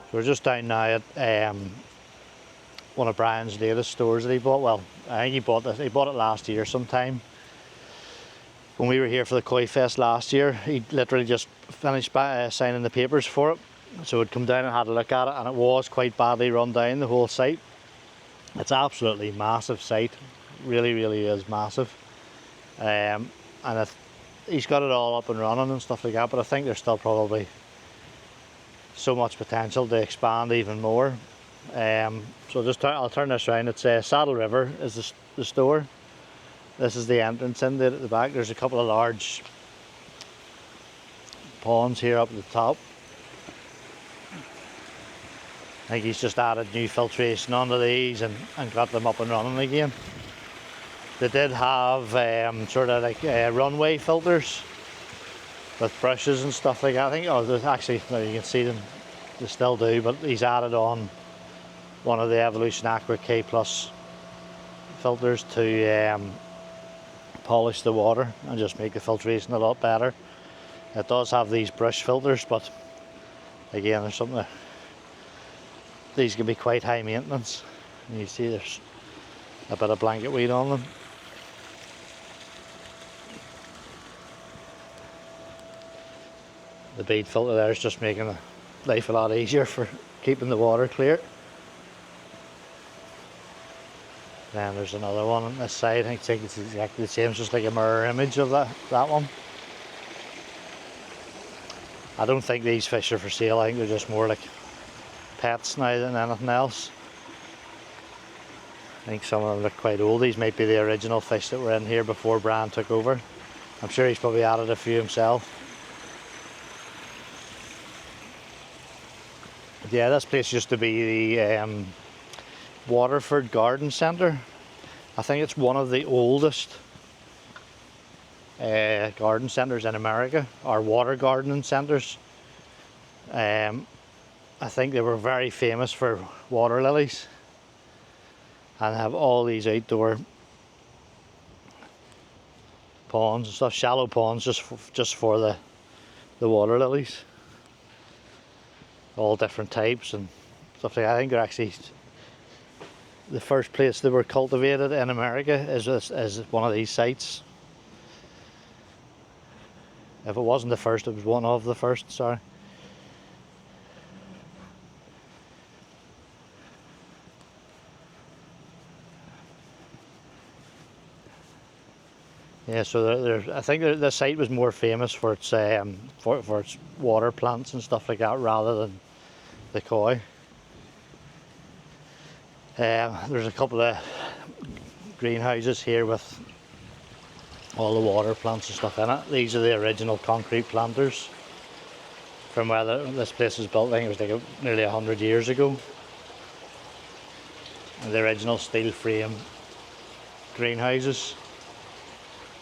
So we're just down now at one of Brian's latest stores that he bought. Well, I think he bought it last year sometime. When we were here for the Koi Fest last year, he literally just finished signing the papers for it. So we'd come down and had a look at it, and it was quite badly run down, the whole site. It's absolutely massive site, really, really is massive. And he's got it all up and running and stuff like that, but I think there's still probably so much potential to expand even more. So I'll turn this around. It's Saddle River is the store. This is the entrance in at the back. There's a couple of large ponds here up at the top. I think he's just added new filtration onto these and got them up and running again. They did have sort of like runway filters with brushes and stuff like that. I think, there's actually, well, you can see them, they still do, but he's added on one of the Evolution Aqua K Plus filters to polish the water and just make the filtration a lot better. It does have these brush filters, but again, there's something that these can be quite high maintenance. And you see there's a bit of blanket weed on them. The bead filter there is just making life a lot easier for keeping the water clear. Then there's another one on this side. I think it's exactly the same, it's just like a mirror image of that one. I don't think these fish are for sale. I think they're just more like pets now than anything else. I think some of them look quite old. These might be the original fish that were in here before Brian took over. I'm sure he's probably added a few himself. But yeah, this place used to be the Waterford Garden Centre. I think it's one of the oldest garden centres in America, or water gardening centres. I think they were very famous for water lilies and have all these outdoor ponds and stuff, shallow ponds just for the water lilies, all different types and stuff like that. I think they're actually the first place they were cultivated in America is one of these sites. If it wasn't the first, it was one of the first, sorry. Yeah, so I think the site was more famous for its for its water plants and stuff like that rather than the koi. There's a couple of greenhouses here with all the water plants and stuff in it. These are the original concrete planters from where this place was built. I think it was like nearly 100 years ago. And the original steel frame greenhouses.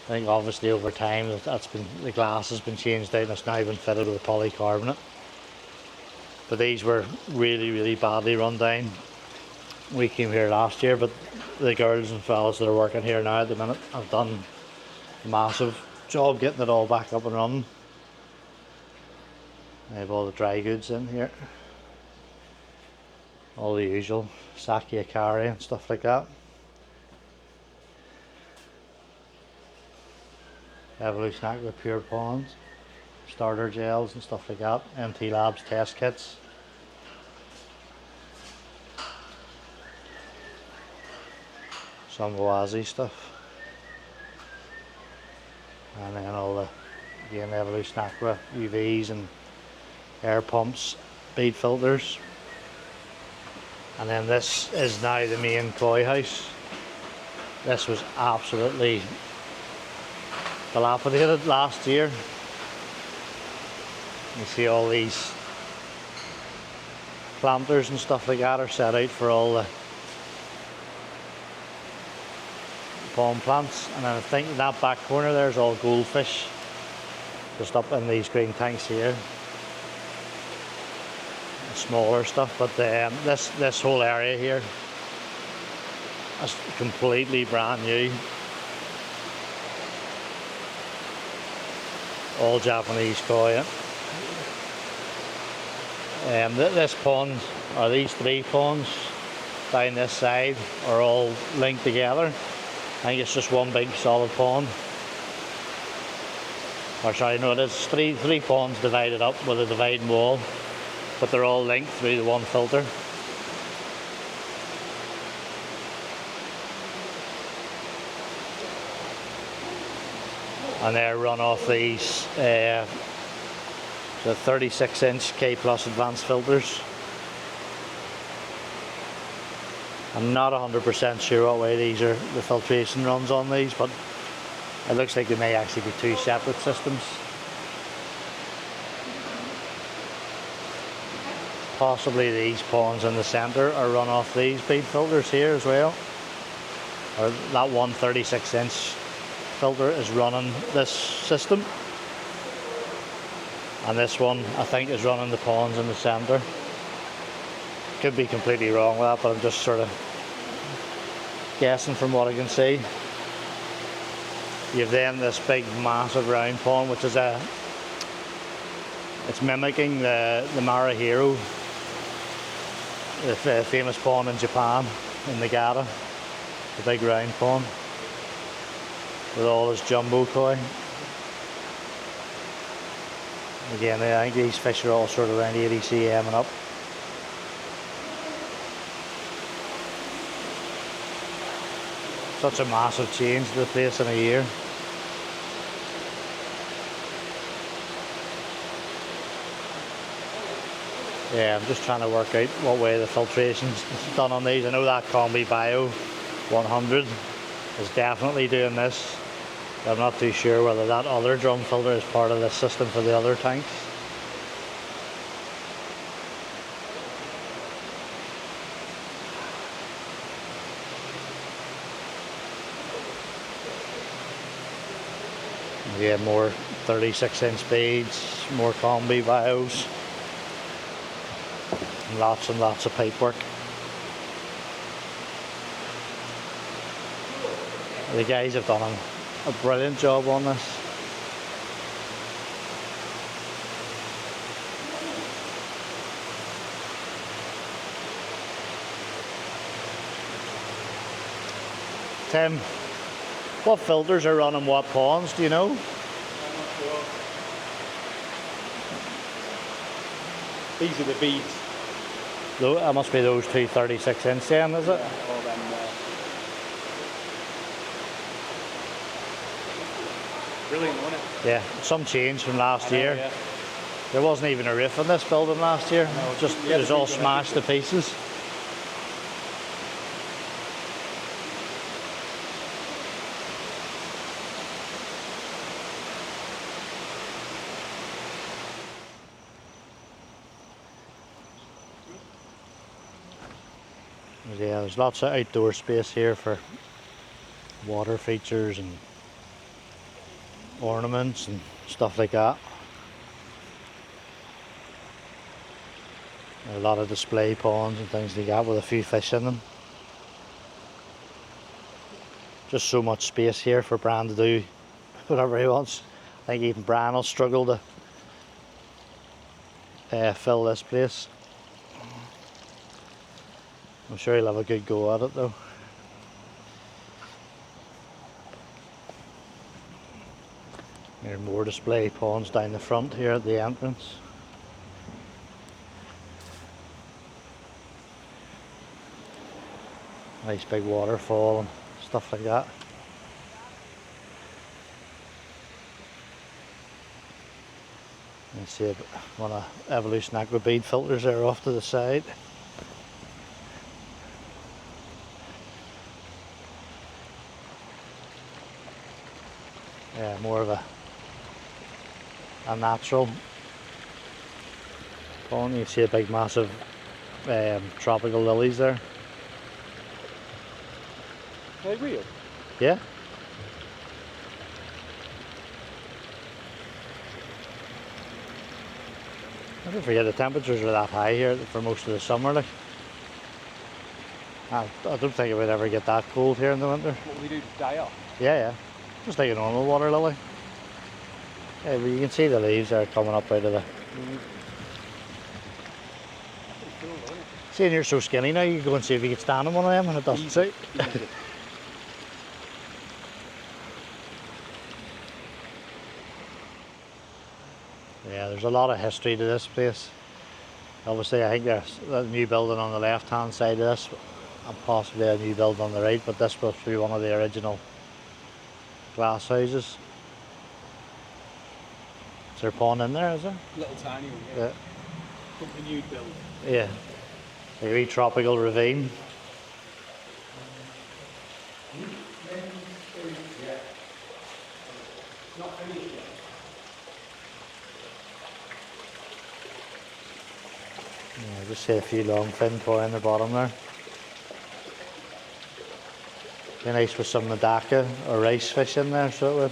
I think obviously over time the glass has been changed out and it's now been fitted with polycarbonate. But these were really, really badly run down. We came here last year, but the girls and fellas that are working here now at the minute have done a massive job getting it all back up and running. They have all the dry goods in here. All the usual sake akari and stuff like that. Evolution Aqua Pure Ponds, starter gels and stuff like that, MT Labs test kits. Some Oasis stuff. And then all the, again, Evolution Aqua UVs and air pumps, bead filters. And then this is now the main koi house. This was absolutely dilapidated last year. You see all these planters and stuff like that are set out for all the palm plants, and then I think in that back corner there's all goldfish just up in these green tanks here. Smaller stuff, but this whole area here is completely brand new. All Japanese koi, This pond, or these 3 ponds down this side, are all linked together. I think it's just one big solid pond. Or sorry, no, it is three ponds divided up with a dividing wall, but they're all linked through the one filter. And they run off these the 36-inch K Plus advanced filters. I'm not 100% sure what way the filtration runs on these, but it looks like they may actually be 2 separate systems. Possibly these ponds in the centre are run off these bead filters here as well. Or that one 36-inch filter is running this system. And this one, I think, is running the ponds in the centre. Could be completely wrong with that, but I'm just sort of guessing from what I can see. You've then this big massive round pond, which is it's mimicking the Marahiro, the famous pond in Japan, in Niigata, the big round pond with all his jumbo koi. Again, I think these fish are all sort of around 80 cm and up. Such a massive change to the place in a year. Yeah, I'm just trying to work out what way the filtration's done on these. I know that Combi Bio 100 is definitely doing this. I'm not too sure whether that other drum filter is part of the system for the other tanks. Yeah, more 36-inch beads, more Combi Bios, lots and lots of pipe work. The guys have done a brilliant job on this. Tim, what filters are running what ponds, do you know? I'm not sure. These are the beads. That must be those 2 36-inch then, is it? Yeah, all them there. Brilliant, wasn't it? Yeah, some change from last year. Yeah. There wasn't even a roof on this building last year. No, Just yeah, it was all smashed to pieces. Yeah, there's lots of outdoor space here for water features and ornaments and stuff like that. A lot of display ponds and things like that with a few fish in them. Just so much space here for Bran to do whatever he wants. I think even Bran will struggle to fill this place. I'm sure he'll have a good go at it though. There are more display ponds down the front here at the entrance. Nice big waterfall and stuff like that. You can see one of Evolution Aqua bead filters there off to the side. Yeah, more of a natural pond. You can see a big massive tropical lilies there. Are they real? Yeah. I don't forget the temperatures are that high here for most of the summer. Like, I don't think it would ever get that cold here in the winter. What will they do to die off? Yeah, just like a normal water lily. Yeah, but you can see the leaves are coming up out of the. over, isn't it? Seeing you're so skinny now, you can go and see if you can stand on one of them and it doesn't suit. Easy. Yeah, there's a lot of history to this place. Obviously, I think there's a new building on the left-hand side of this, and possibly a new building on the right, but this must be one of the original glass houses. Is there a pond in there, is there? Little tiny one, Yeah. Something you'd build. Yeah. A wee tropical ravine. Not finished yet. Yeah, just see a few long fin koi in the bottom there. Be nice with some Madaka or rice fish in there, so it would.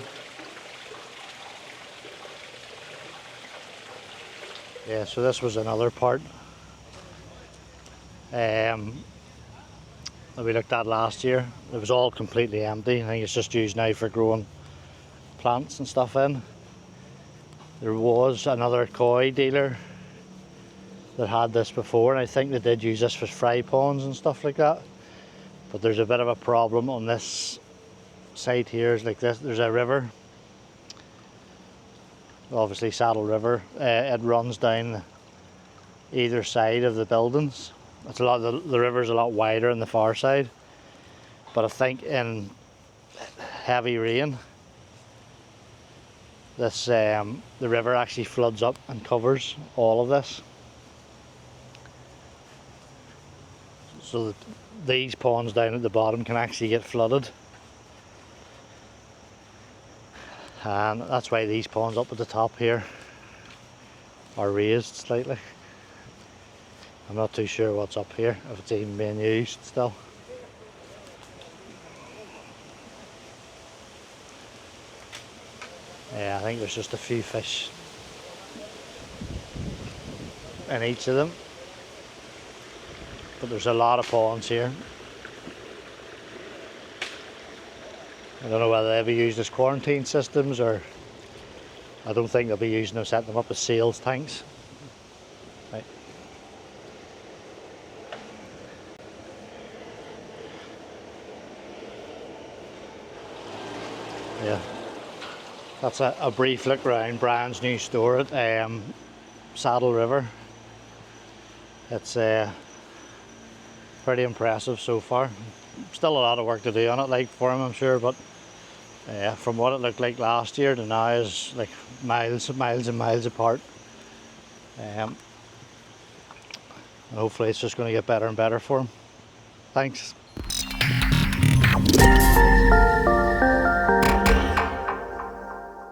Yeah, so this was another part that we looked at last year. It was all completely empty. I think it's just used now for growing plants and stuff in. There was another koi dealer that had this before, and I think they did use this for fry ponds and stuff like that. But there's a bit of a problem on this site here. Is like this. There's a river, obviously Saddle River. It runs down either side of the buildings. It's a lot. The river's a lot wider on the far side. But I think in heavy rain, this the river actually floods up and covers all of this. So that these ponds down at the bottom can actually get flooded, and that's why these ponds up at the top here are raised slightly. I'm not too sure what's up here, if it's even being used still. Yeah, I think there's just a few fish in each of them. But there's a lot of ponds here. I don't know whether they'll be used as quarantine systems, or I don't think they'll be using them, setting them up as sales tanks. Right. Yeah, that's a brief look around Brian's new store at Saddle River. It's pretty impressive so far. Still a lot of work to do on it, like for him, I'm sure, but from what it looked like last year to now is like miles and miles and miles apart. And hopefully it's just going to get better and better for him. Thanks.